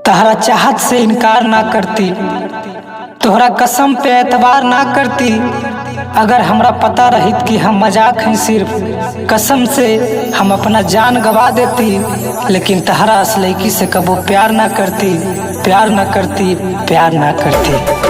तहरा चाहत से इनकार ना करती, तोहरा कसम पे एतबार ना करती। अगर हमरा पता रहित कि हम मजाक हैं सिर्फ, कसम से हम अपना जान गवा देती। लेकिन तहरा असलैकी से कबो प्यार ना करती, प्यार ना करती, प्यार ना करती।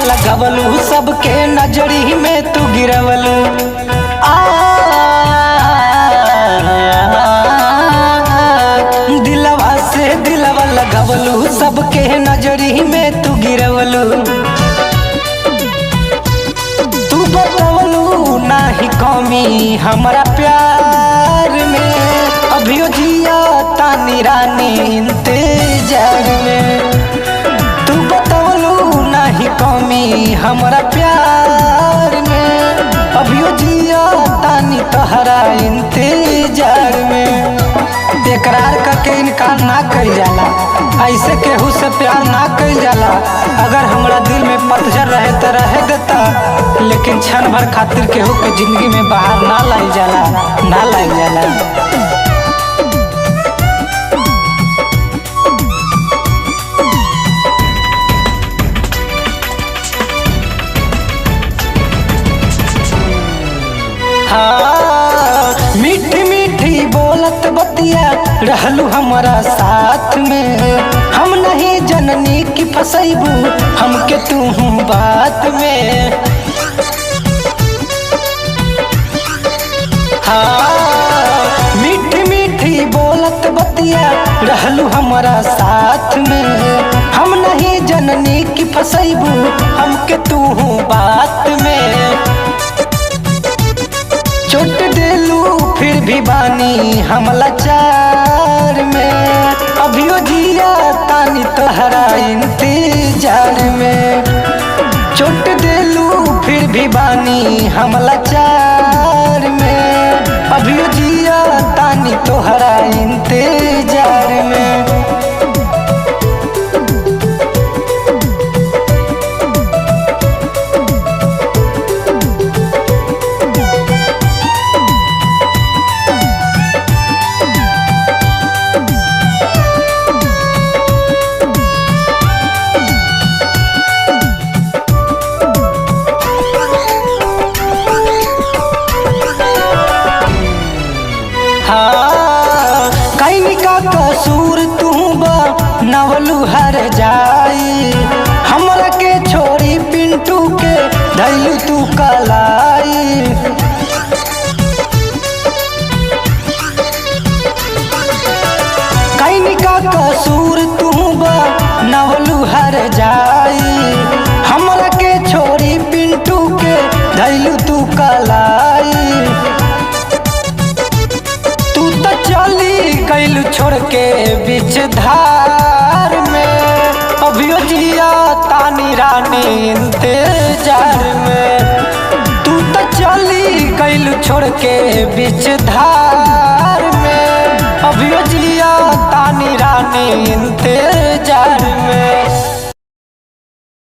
लगवलू सबके नजरी में तू गिरवलू, दिलवा से दिलवा लगवलू सबके नजरी में तू गिरवलू। तू बतवलू नाही कमी हमारा प्यार में, अभियो जिया तानी रानी इंतजार में। कमी हमारा प्यार में, अभियो जिया तानी तोहरा इंतजार में। इकरार करके इनकार ना कइल जाला, ऐसे केहू से प्यार ना कइल जाला। अगर हमरा दिल में पतझड़ रहे तो रहे देता, लेकिन क्षण भर खातिर केहू के जिंदगी में बाहर ना लाई जाला, ना लाई जाला। मीठी मीठी बोलत बतिया रहलू हमारा साथ में, हम नहीं जननी की फसैबू हमके तू बात में। मीठी मीठी बोलत बतिया रहलू हमारा साथ में, हम नहीं जननी की फसैबू हमके तू बात में। चोट देलू फिर भी बानी हम लाचार में, अभियो जिया तानी तोहरा इंतजार में। चोट देलू फिर भी बानी हम लाचार में, अभियो जिया तानी तोहरा इंतजार में। का कसूर तू बा नवलू हर जाई, हमरा के छोरी पिंटू के धैलू तू कलाई। कैनी का कसूर तू बा नवलू हर जाई, हमरा के छोरी पिंटू के धैलू तू कलाई। कैलू छोड़ के बीच धार में, अभियो जिया तानी रानी इंतजार में। तू तो चली कैलू छोड़ के बीच धार में, अभियो जिया तानी रानी इंतजार में।